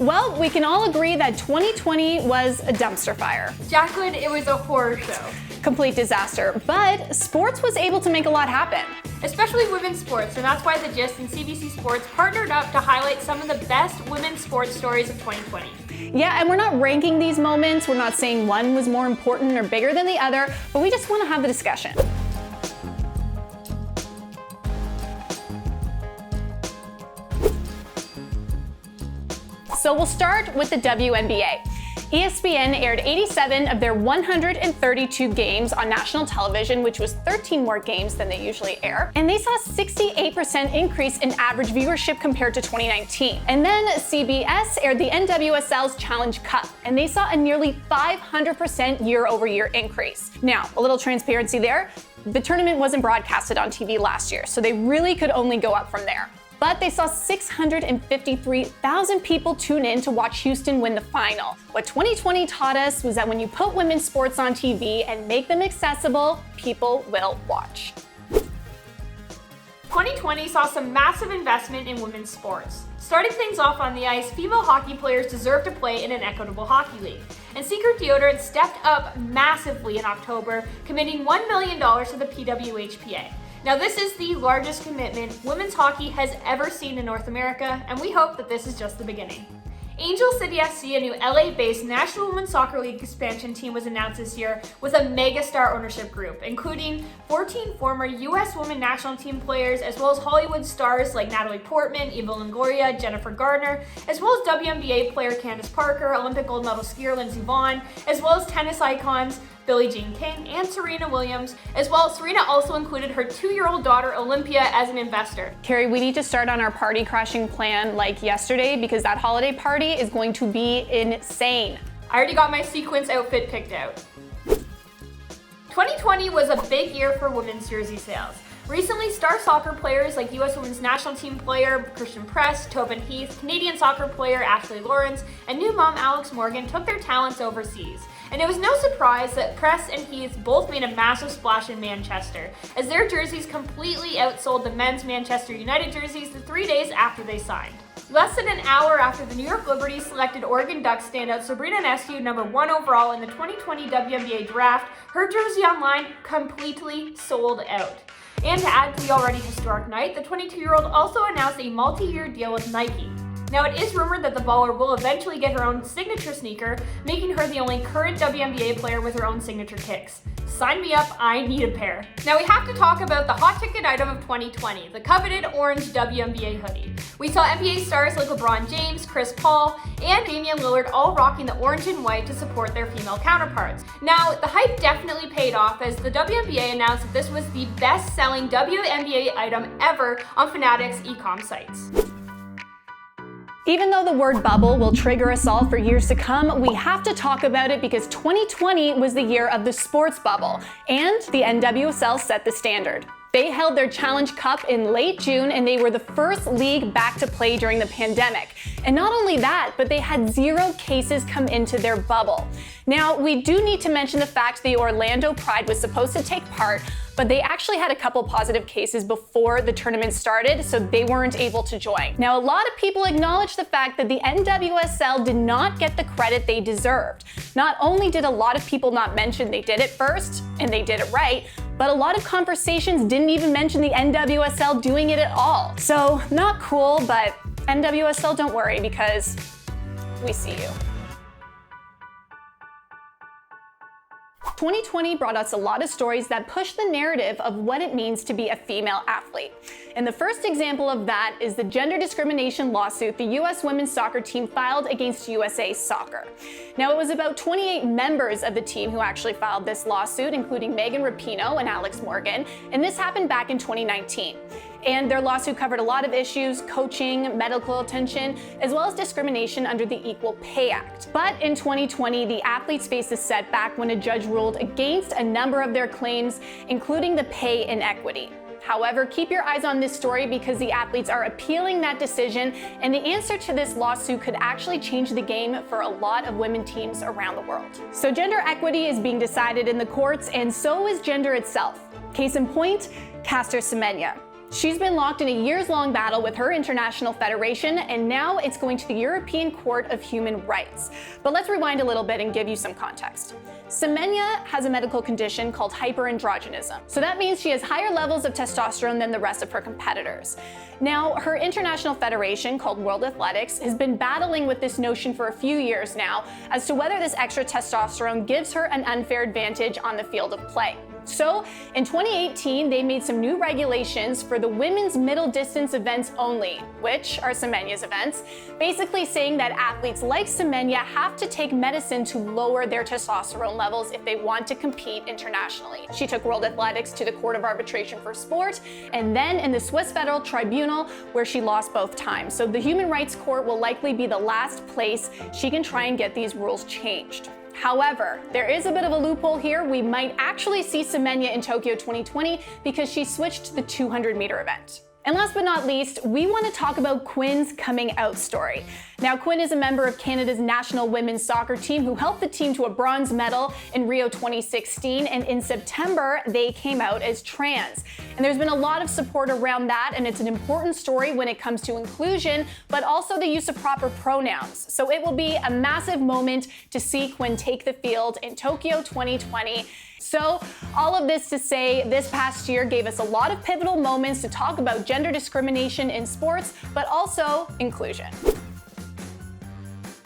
Well, we can all agree that 2020 was a dumpster fire. Jacqueline, it was a horror show. Complete disaster, but sports was able to make a lot happen. Especially women's sports, and that's why The Gist and CBC Sports partnered up to highlight some of the best women's sports stories of 2020. Yeah, and we're not ranking these moments. We're not saying one was more important or bigger than the other, but we just want to have the discussion. So we'll start with the WNBA. ESPN aired 87 of their 132 games on national television, which was 13 more games than they usually air. And they saw a 68% increase in average viewership compared to 2019. And then CBS aired the NWSL's Challenge Cup, and they saw a nearly 500% year-over-year increase. Now, a little transparency there. The tournament wasn't broadcasted on TV last year, so they really could only go up from there. But they saw 653,000 people tune in to watch Houston win the final. What 2020 taught us was that when you put women's sports on TV and make them accessible, people will watch. 2020 saw some massive investment in women's sports. Starting things off on the ice, female hockey players deserve to play in an equitable hockey league. And Secret Deodorant stepped up massively in October, committing $1 million to the PWHPA. Now, this is the largest commitment women's hockey has ever seen in North America, and we hope that this is just the beginning. Angel City FC, a new LA-based National Women's Soccer League expansion team, was announced this year with a megastar ownership group, including 14 former U.S. women national team players, as well as Hollywood stars like Natalie Portman, Eva Longoria, Jennifer Gardner, as well as WNBA player Candace Parker, Olympic gold medal skier Lindsey Vonn, as well as tennis icons Billie Jean King and Serena Williams, as well as Serena also included her 2-year-old daughter Olympia as an investor. Carrie, we need to start on our party crashing plan like yesterday because that holiday party is going to be insane. I already got my sequence outfit picked out. 2020 was a big year for women's jersey sales. Recently, star soccer players like U.S. Women's National Team player Christian Press, Tobin Heath, Canadian soccer player Ashley Lawrence, and new mom Alex Morgan took their talents overseas. And it was no surprise that Press and Heath both made a massive splash in Manchester, as their jerseys completely outsold the men's Manchester United jerseys the 3 days after they signed. Less than an hour after the New York Liberty selected Oregon Ducks standout Sabrina Ionescu #1 overall in the 2020 WNBA draft, her jersey online completely sold out. And to add to the already historic night, the 22-year-old also announced a multi-year deal with Nike. Now, it is rumored that the baller will eventually get her own signature sneaker, making her the only current WNBA player with her own signature kicks. Sign me up, I need a pair. Now we have to talk about the hot ticket item of 2020, the coveted orange WNBA hoodie. We saw NBA stars like LeBron James, Chris Paul, and Damian Lillard all rocking the orange and white to support their female counterparts. Now, the hype definitely paid off as the WNBA announced that this was the best-selling WNBA item ever on Fanatics e-com sites. Even though the word bubble will trigger us all for years to come, we have to talk about it because 2020 was the year of the sports bubble, and the NWSL set the standard. They held their Challenge Cup in late June, and they were the first league back to play during the pandemic. And not only that, but they had 0 cases come into their bubble. Now, we do need to mention the fact the Orlando Pride was supposed to take part, but they actually had a couple positive cases before the tournament started, so they weren't able to join. Now, a lot of people acknowledge the fact that the NWSL did not get the credit they deserved. Not only did a lot of people not mention they did it first, and they did it right, but a lot of conversations didn't even mention the NWSL doing it at all. So, not cool, but NWSL, don't worry, because we see you. 2020 brought us a lot of stories that push the narrative of what it means to be a female athlete. And the first example of that is the gender discrimination lawsuit the U.S. women's soccer team filed against USA Soccer. Now, it was about 28 members of the team who actually filed this lawsuit, including Megan Rapinoe and Alex Morgan, and this happened back in 2019. And their lawsuit covered a lot of issues: coaching, medical attention, as well as discrimination under the Equal Pay Act. But in 2020, the athletes faced a setback when a judge ruled against a number of their claims, including the pay inequity. However, keep your eyes on this story because the athletes are appealing that decision, and the answer to this lawsuit could actually change the game for a lot of women teams around the world. So gender equity is being decided in the courts, and so is gender itself. Case in point, Caster Semenya. She's been locked in a years-long battle with her international federation, and now it's going to the European Court of Human Rights. But let's rewind a little bit and give you some context. Semenya has a medical condition called hyperandrogenism. So that means she has higher levels of testosterone than the rest of her competitors. Now, her international federation, called World Athletics, has been battling with this notion for a few years now as to whether this extra testosterone gives her an unfair advantage on the field of play. So, in 2018, they made some new regulations for the women's middle distance events only, which are Semenya's events, basically saying that athletes like Semenya have to take medicine to lower their testosterone levels if they want to compete internationally. She took World Athletics to the Court of Arbitration for Sport, and then in the Swiss Federal Tribunal, where she lost both times. So the Human Rights Court will likely be the last place she can try and get these rules changed. However, there is a bit of a loophole here. We might actually see Semenya in Tokyo 2020 because she switched to the 200-meter event. And last but not least, we want to talk about Quinn's coming out story. Now, Quinn is a member of Canada's national women's soccer team who helped the team to a bronze medal in Rio 2016, and in September, they came out as trans. And there's been a lot of support around that, and it's an important story when it comes to inclusion, but also the use of proper pronouns. So it will be a massive moment to see Quinn take the field in Tokyo 2020. So all of this to say, this past year gave us a lot of pivotal moments to talk about gender discrimination in sports, but also inclusion.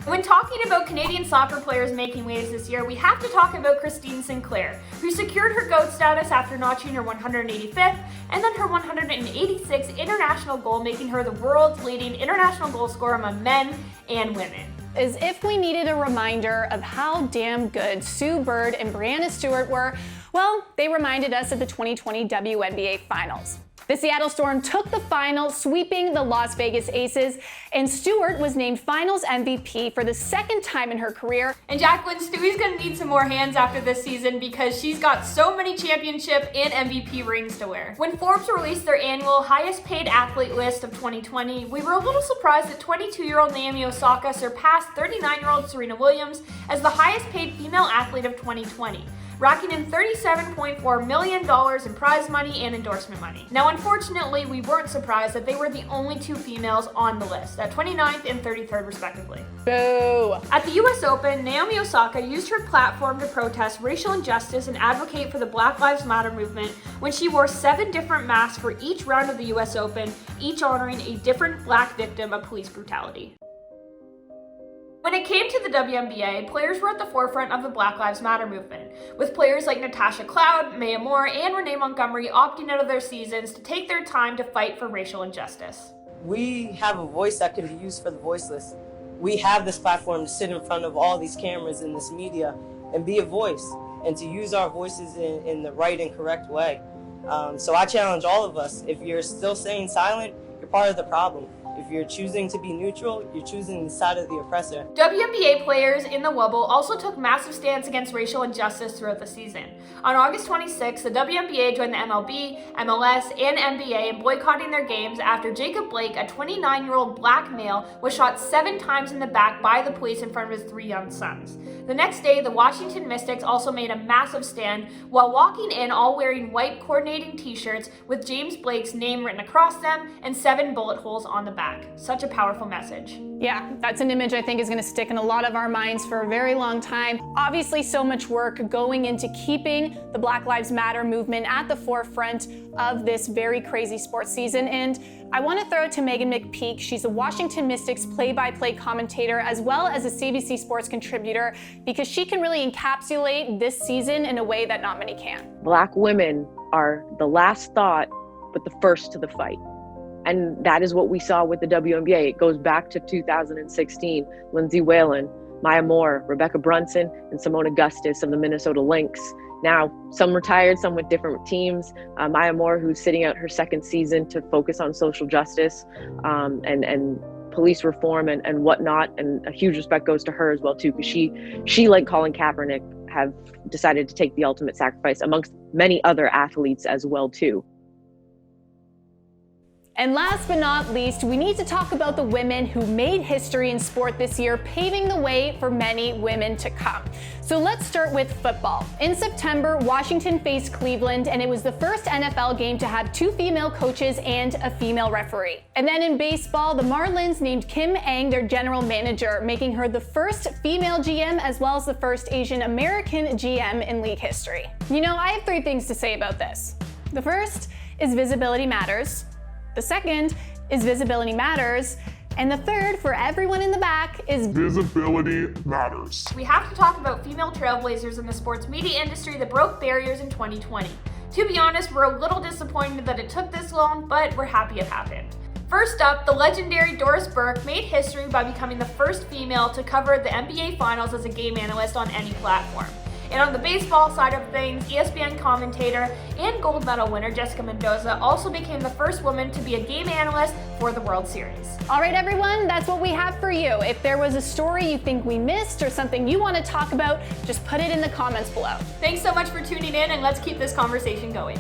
When talking about Canadian soccer players making waves this year, we have to talk about Christine Sinclair, who secured her GOAT status after notching her 185th and then her 186th international goal, making her the world's leading international goal scorer among men and women. As if we needed a reminder of how damn good Sue Bird and Breanna Stewart were, well, they reminded us at the 2020 WNBA Finals. The Seattle Storm took the final, sweeping the Las Vegas Aces, and Stewart was named Finals MVP for the second time in her career. And Jacqueline, Stewie's gonna need some more hands after this season because she's got so many championship and MVP rings to wear. When Forbes released their annual highest paid athlete list of 2020, we were a little surprised that 22-year-old Naomi Osaka surpassed 39-year-old Serena Williams as the highest paid female athlete of 2020. Racking in $37.4 million in prize money and endorsement money. Now, unfortunately, we weren't surprised that they were the only two females on the list, at 29th and 33rd respectively. Boo! At the US Open, Naomi Osaka used her platform to protest racial injustice and advocate for the Black Lives Matter movement when she wore 7 different masks for each round of the US Open, each honoring a different Black victim of police brutality. When it came to the WNBA, players were at the forefront of the Black Lives Matter movement, with players like Natasha Cloud, Maya Moore, and Renee Montgomery opting out of their seasons to take their time to fight for racial injustice. We have a voice that can be used for the voiceless. We have this platform to sit in front of all these cameras and this media and be a voice and to use our voices in the right and correct way. So I challenge all of us, if you're still staying silent, you're part of the problem. If you're choosing to be neutral, you're choosing the side of the oppressor. WNBA players in the Wubble also took massive stands against racial injustice throughout the season. On August 26, the WNBA joined the MLB, MLS, and NBA in boycotting their games after Jacob Blake, a 29-year-old black male, was shot 7 times in the back by the police in front of his 3 young sons. The next day, the Washington Mystics also made a massive stand while walking in all wearing white coordinating t-shirts with James Blake's name written across them and 7 bullet holes on the back. Such a powerful message. Yeah, that's an image I think is going to stick in a lot of our minds for a very long time. Obviously, so much work going into keeping the Black Lives Matter movement at the forefront of this very crazy sports season. And I want to throw it to Megan McPeak. She's a Washington Mystics play-by-play commentator as well as a CBC Sports contributor because she can really encapsulate this season in a way that not many can. Black women are the last thought, but the first to the fight. And that is what we saw with the WNBA. It goes back to 2016. Lindsay Whalen, Maya Moore, Rebecca Brunson, and Simone Augustus of the Minnesota Lynx. Now, some retired, some with different teams. Maya Moore, who's sitting out her 2nd season to focus on social justice and police reform and whatnot. And a huge respect goes to her as well, too, because she, like Colin Kaepernick, have decided to take the ultimate sacrifice amongst many other athletes as well, too. And last but not least, we need to talk about the women who made history in sport this year, paving the way for many women to come. So let's start with football. In September, Washington faced Cleveland, and it was the first NFL game to have 2 female coaches and a female referee. And then in baseball, the Marlins named Kim Ang their general manager, making her the first female GM as well as the first Asian American GM in league history. You know, I have 3 things to say about this. The first is visibility matters. The second is visibility matters. And the third, for everyone in the back, is visibility matters. We have to talk about female trailblazers in the sports media industry that broke barriers in 2020. To be honest, we're a little disappointed that it took this long, but we're happy it happened. First up, the legendary Doris Burke made history by becoming the first female to cover the NBA Finals as a game analyst on any platform. And on the baseball side of things, ESPN commentator and gold medal winner Jessica Mendoza also became the first woman to be a game analyst for the World Series. All right, everyone, that's what we have for you. If there was a story you think we missed or something you want to talk about, just put it in the comments below. Thanks so much for tuning in, and let's keep this conversation going.